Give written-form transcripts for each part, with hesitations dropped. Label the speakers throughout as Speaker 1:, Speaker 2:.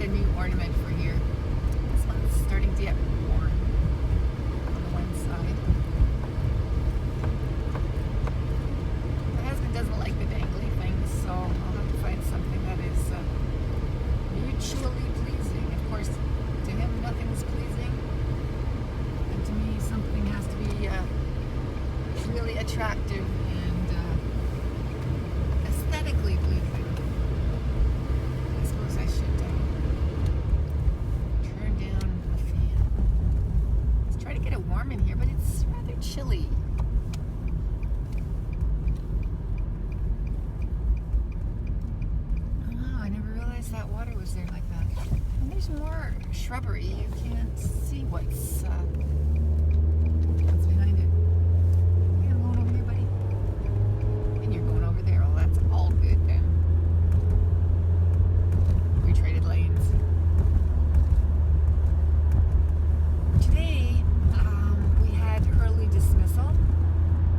Speaker 1: a new ornament for here. This one's starting to get worn on the one side. My husband doesn't like the dangly things, so I'll have to find something that is mutually pleasing. Of course, to him nothing's pleasing, and to me something has to be really attractive and aesthetically pleasing. I suppose I should turn down the fan. Let's try to get it warm in here, but it's rather chilly. Oh, I never realized that water was there like that. And there's more shrubbery. You can't see what's behind it. Yeah, I'm going over here, buddy. And you're going over there. Oh, that's all good then. We traded lanes. Today, we had early dismissal,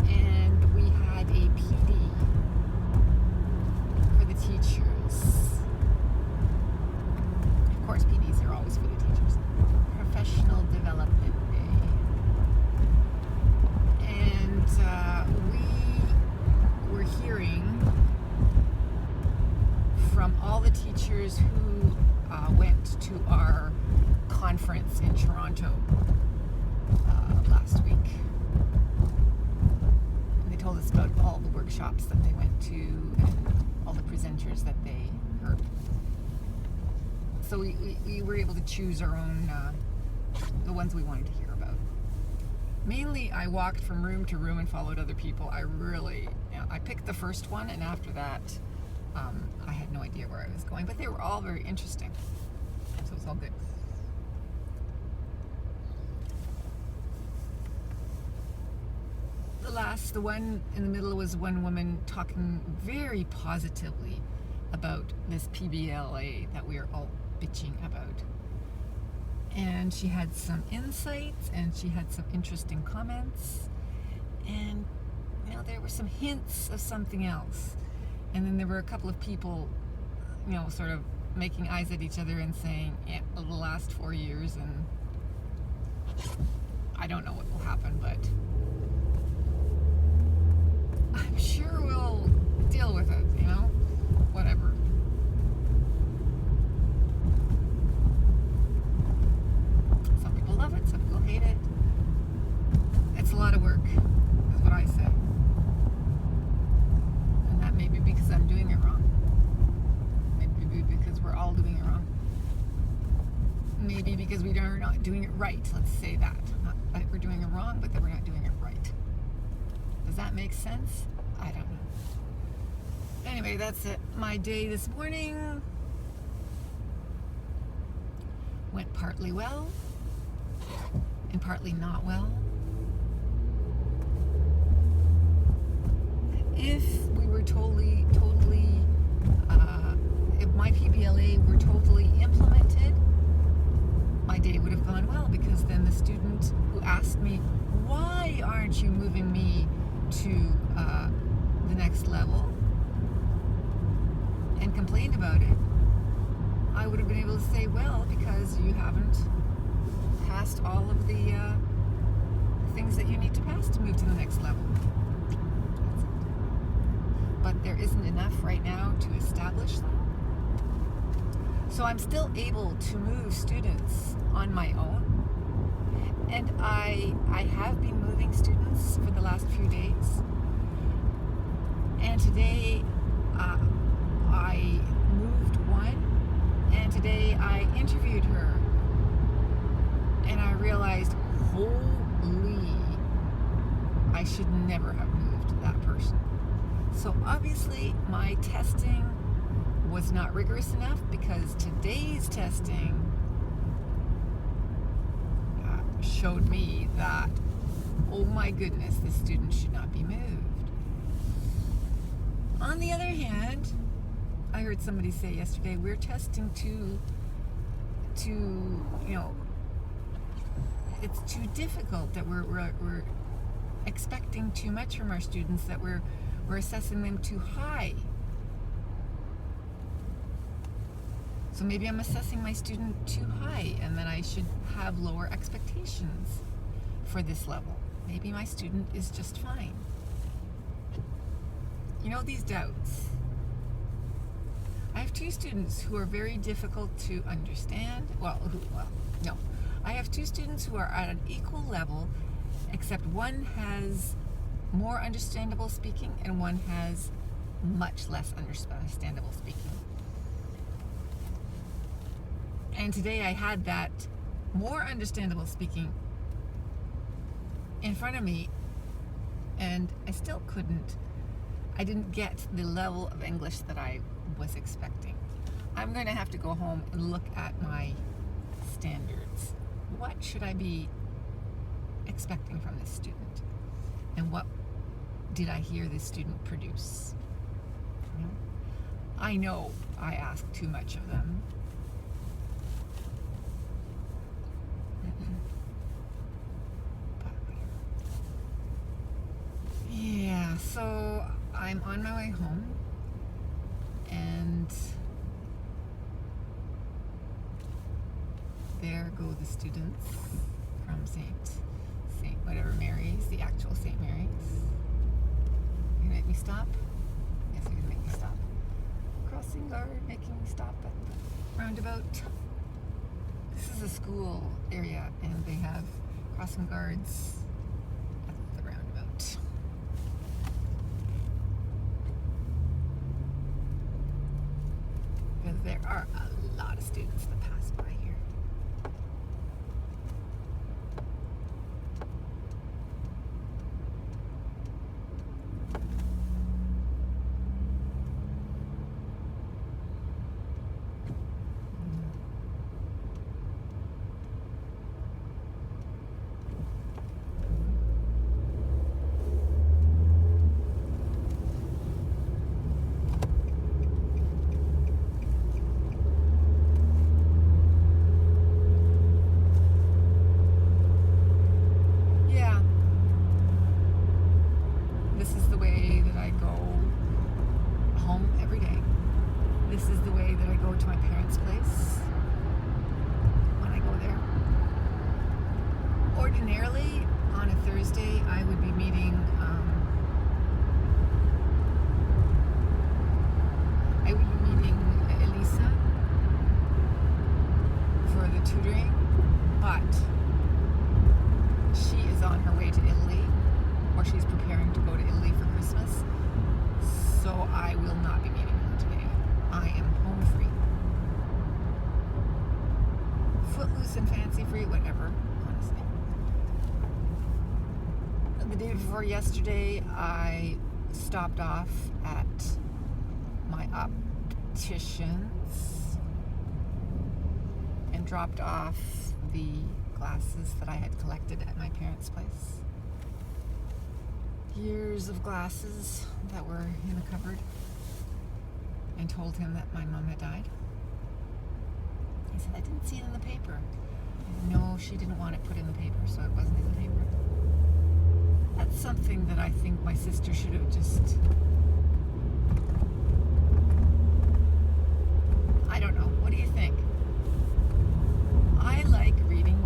Speaker 1: and we had a PD for the teachers. Of course, PDs are always for the teachers. Professional Development Day. And we were hearing from all the teachers who went to our conference in Toronto last week. And they told us about all the workshops that they went to and all the presenters that they heard. So we were able to choose our own, the ones we wanted to hear about. Mainly, I walked from room to room and followed other people. I picked the first one, and after that, I had no idea where I was going. But they were all very interesting, so it's all good. The one in the middle was one woman talking very positively about this PBLA that we are all bitching about. And she had some insights, and she had some interesting comments, and there were some hints of something else. And then there were a couple of people, sort of making eyes at each other and saying, the last 4 years, and I don't know what will happen, but I'm sure we'll deal with it, whatever. Some people love it, some people hate it. It's a lot of work, is what I say. And that may be because I'm doing it wrong. Maybe because we're all doing it wrong. Maybe because we are not doing it right, let's say that. Not that we're doing it wrong, but that we're not doing it right. Does that make sense? I don't know. Anyway, that's it. My day this morning went partly well and partly not well. If we were if my PBLA were totally implemented, my day would have gone well, because then the student who asked me, why aren't you moving me to the next level, and complained about it, I would have been able to say, well, because you haven't passed all of the things that you need to pass to move to the next level. That's it. But there isn't enough right now to establish that. So I'm still able to move students on my own. And I have been moving students for the last few days. And today I moved one, and today I interviewed her. And I realized, holy, I should never have moved that person. So obviously my testing was not rigorous enough, because today's testing showed me that, oh my goodness, this student should not be moved. On the other hand, I heard somebody say yesterday, we're testing to it's too difficult, that we're expecting too much from our students, that we're assessing them too high. So maybe I'm assessing my student too high, and then I should have lower expectations for this level. Maybe my student is just fine. You know, these doubts. I have two students who are very difficult to understand. No. I have two students who are at an equal level, except one has more understandable speaking and one has much less understandable speaking. And today I had that more understandable speaking in front of me, and I didn't get the level of English that I was expecting. I'm going to have to go home and look at my standards. What should I be expecting from this student? And what did I hear this student produce? You know? I know I asked too much of them. Yeah, so I'm on my way home, and there go the students from Saint whatever Mary's, the actual St. Mary's. You gonna make me stop? Yes, you're gonna make me stop. Crossing guard making me stop at the roundabout. This is a school area, and they have crossing guards at the roundabout. Because there are a lot of students that pass by here. To my parents' place when I go there. Ordinarily, on a Thursday, I would be meeting Elisa for the tutoring, but she is on her way to Italy, or she's preparing to go to Italy for Christmas, so I will not be meeting her today. I am home free. Footloose and fancy free, whatever, honestly. The day before yesterday, I stopped off at my optician's and dropped off the glasses that I had collected at my parents' place. Years of glasses that were in a cupboard, and told him that my mom had died. He said, I didn't see it in the paper. No, she didn't want it put in the paper, so it wasn't in the paper. That's something that I think my sister should have just... I don't know. What do you think? I like reading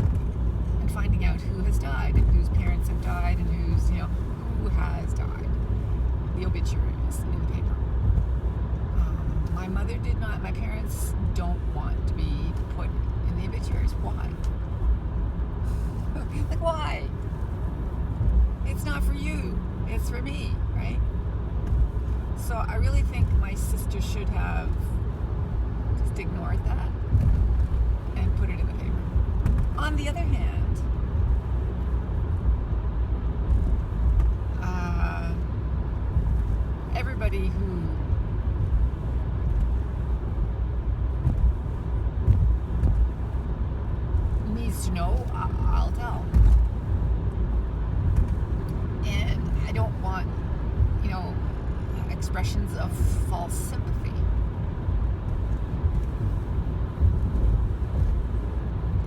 Speaker 1: and finding out who has died, and whose parents have died, and who's, who has died. The obituaries in the paper. My mother did not. My parents don't want to be put in the obituaries. Why? Like, why? It's not for you. It's for me, right? So I really think my sister should have just ignored that and put it in the paper. On the other hand, everybody who needs to know, I'll tell. And I don't want, expressions of false sympathy.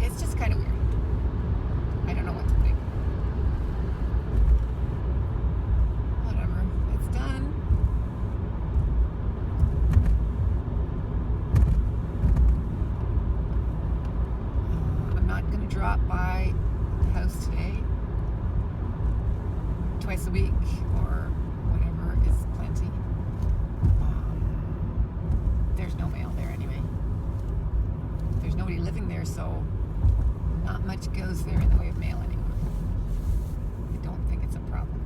Speaker 1: It's just kind of weird. I don't know what to think. Whatever. It's done. a week or whatever is plenty. There's no mail there anyway. There's nobody living there, so not much goes there in the way of mail anymore. I don't think it's a problem.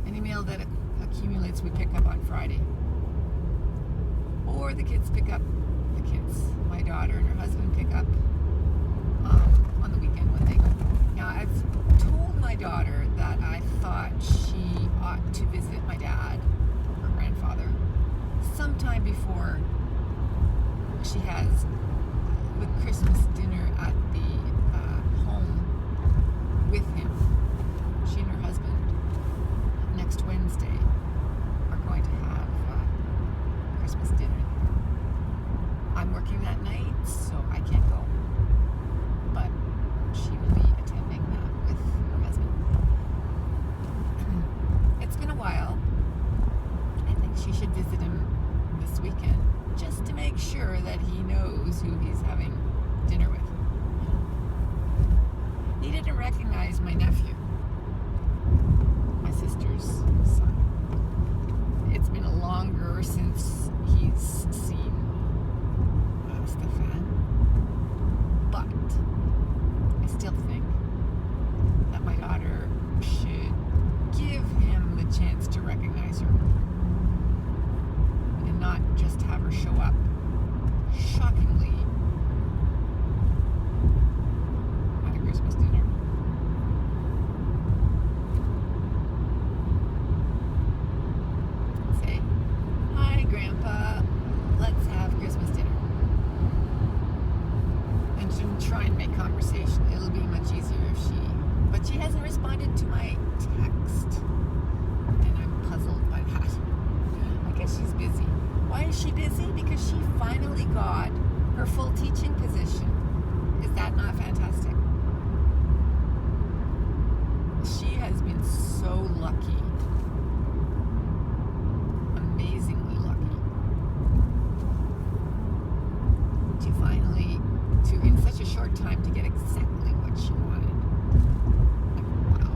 Speaker 1: Any mail that accumulates, we pick up on Friday. Or the kids pick up, my daughter and her husband pick up on the weekend when they go. Now, I've told my daughter that I thought she ought to visit my dad, her grandfather, sometime before she has the Christmas dinner at the home with him. She and her husband next Wednesday are going to have Christmas dinner. I'm working that night, so I can't go. But she will be attending that with her husband. It's been a while. I think she should visit him this weekend just to make sure that he knows who he's having dinner with. He didn't recognize my nephew, my sister's son. It's been longer since he's seen Stefan, but I still think that my daughter should give him the chance to recognize her and not just have her show up shockingly at a Christmas dinner. Say, "Hi, Grandpa, let's have Christmas dinner." And she'll try and make conversation. It'll be much easier if but she hasn't responded to my text, and I'm puzzled by that. I guess she's busy. Why is she busy? Because she finally got her full teaching position. Is that not fantastic? She has been so lucky. Amazingly lucky. To finally, in such a short time, to get exactly what she wanted. Like, wow.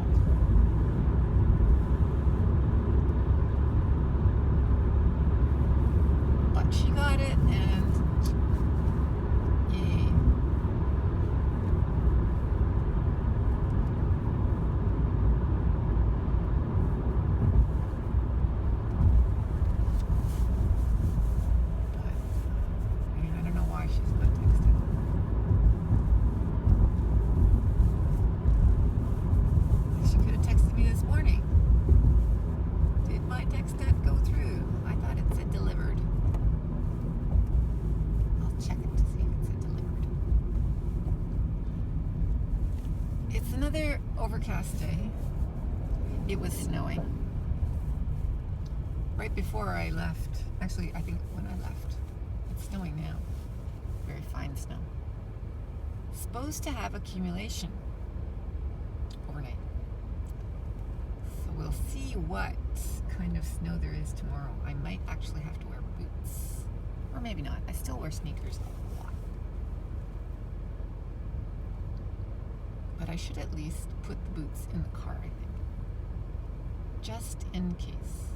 Speaker 1: But she got it, and yay. But I don't know why she's not texting. She could have texted me this morning. Did my text not go through? I thought it said delivered. I'll check it to see if it said delivered. It's another overcast day. It was snowing. Right before I left. Actually, I think when I left. It's snowing now. Very fine snow. Supposed to have accumulation overnight. So we'll see what kind of snow there is tomorrow. I might actually have to wear boots. Or maybe not. I still wear sneakers a lot. But I should at least put the boots in the car, I think. Just in case.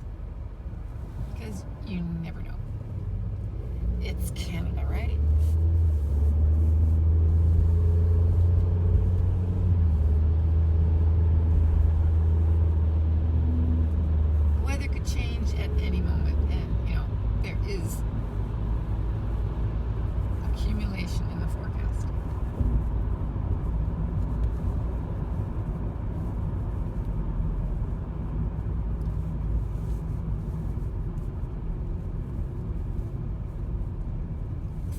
Speaker 1: Because you never know. It's Canada, right? The weather could change at any moment, and there is accumulation in the forecast.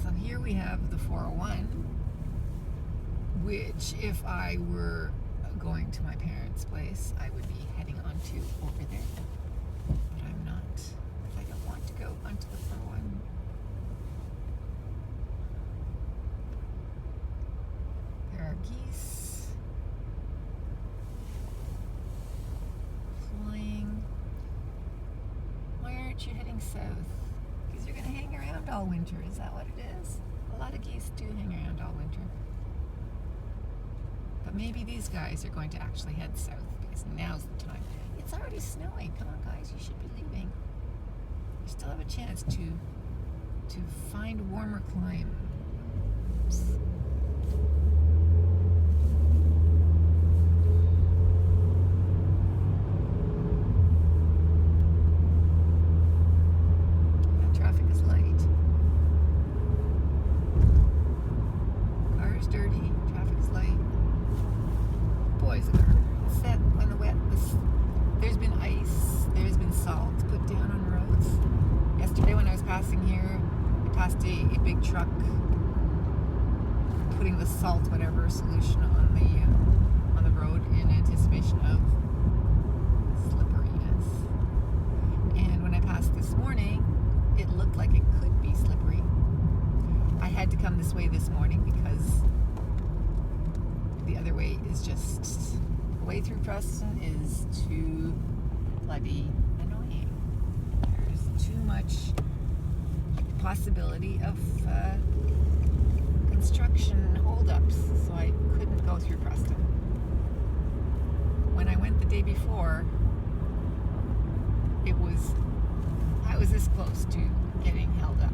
Speaker 1: So here we have the 401, which if I were going to my parents' place, I would be heading onto over there. But I'm not, because I don't want to go onto the 401. There are geese flying. Why aren't you heading south? Because you're going to hang around all winter. Is that what it is? A lot of geese do hang around all winter. But maybe these guys are going to actually head south, because now's the time. It's It's already snowing. Come on, guys, you should be leaving. You still have a chance to find warmer climes. Traffic is light. Car is dirty. Traffic is light. Boys are set when the wet. There's been ice. There's been salt put down on roads. Yesterday when I was passing here, I passed a big truck putting the salt, whatever solution, on the road in anticipation of slipperiness. And when I passed this morning, it looked like it could be slippery. I had to come this way this morning because the other way is just, the way through Preston is too bloody annoying. There's too much possibility of construction holdups, so I couldn't go through Preston. When I went the day before, I was this close to getting held up.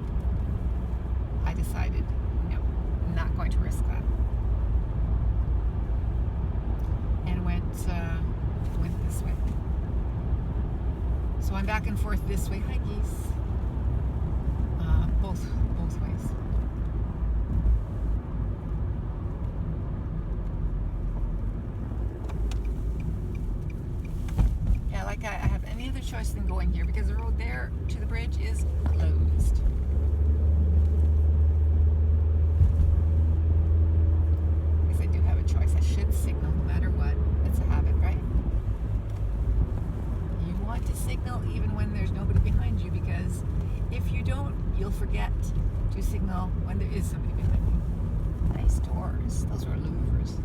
Speaker 1: I decided, no, I'm not going to risk that. And went this way. So I'm back and forth this way. Hi, geese. Both ways. Yeah, like I have any other choice than going here because the road there to the bridge is closed. Because I do have a choice. I should signal no matter what. It's a habit, right? You want to signal even when there's nobody behind you, because if you don't, you'll forget to signal when there is somebody behind you. Nice doors. Those were louvers.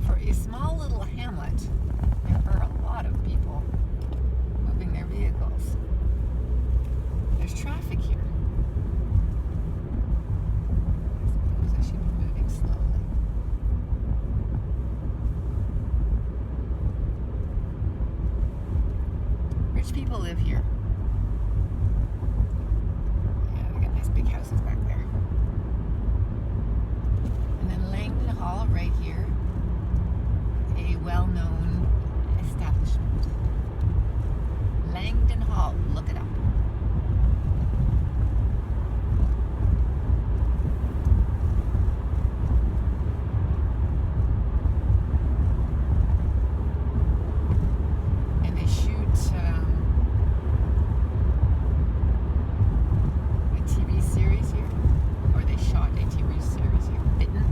Speaker 1: For a small little hamlet, there are a lot of people moving their vehicles. There's traffic here. I suppose I should be moving slowly. Rich people live here. Yeah, they got nice big houses back there. And then Langdon Hall right here. A well-known establishment. Langdon Hall, look it up. And they shoot a TV series here, or they shot a TV series here. Bitten.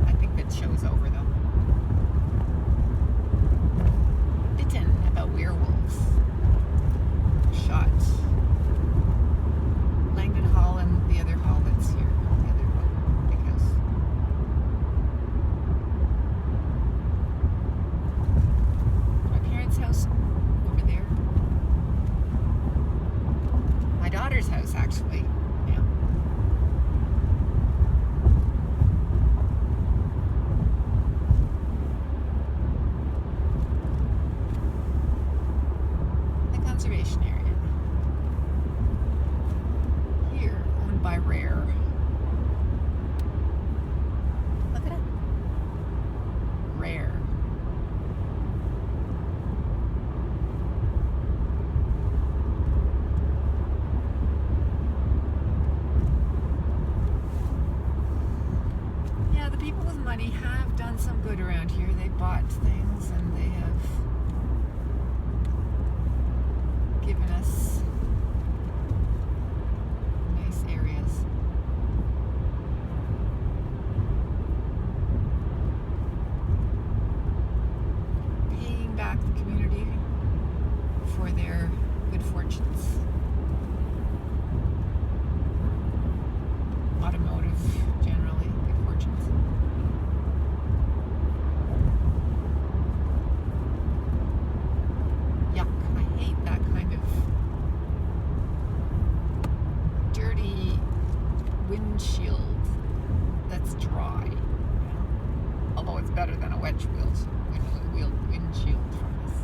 Speaker 1: I think that show's over though. Bitten, about werewolves. Shot. Langdon Hall and the other hall that's here. The other hall, big house. My parents' house over there. My daughter's house, actually. Yeah. Conservation area. Here, owned by Rare. Look at it. Rare. Yeah, the people with money have done some good around here. They bought things and they have given us nice areas. Paying back the community for their good fortunes. Automotive, generally, good fortunes. windshield that's dry. Although it's better than a windshield from this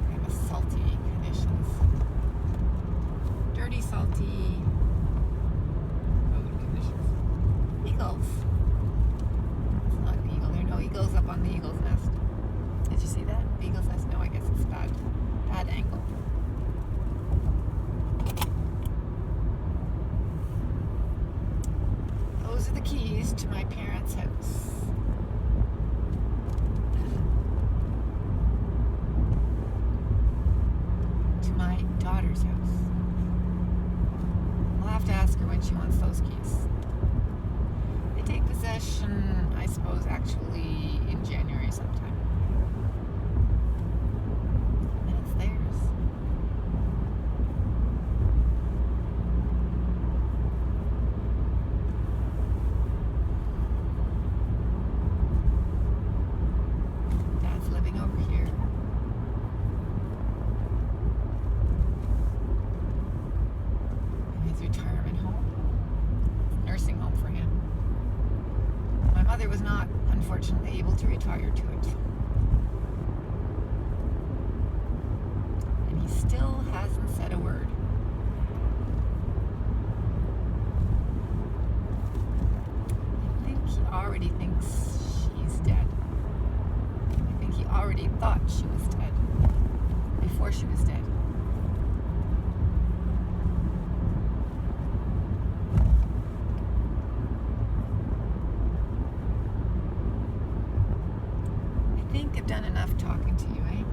Speaker 1: kind of salty conditions. Dirty, salty road conditions. Eagles. It's not an eagle. There are no eagles up on the eagle's nest. Did you see that? The eagle's nest? No, I guess it's bad angle. Those are the keys to my parents' house. To my daughter's house. I'll have to ask her when she wants those keys. They take possession, I suppose, actually in January sometime. And it's theirs. Dad's living over here. In his retirement home. Nursing home for him. My mother was not, unfortunately, able to retire to it. And he still hasn't said a word. I think he already thinks she's dead. I think he already thought she was dead before she was dead. I think I've done enough talking to you, eh?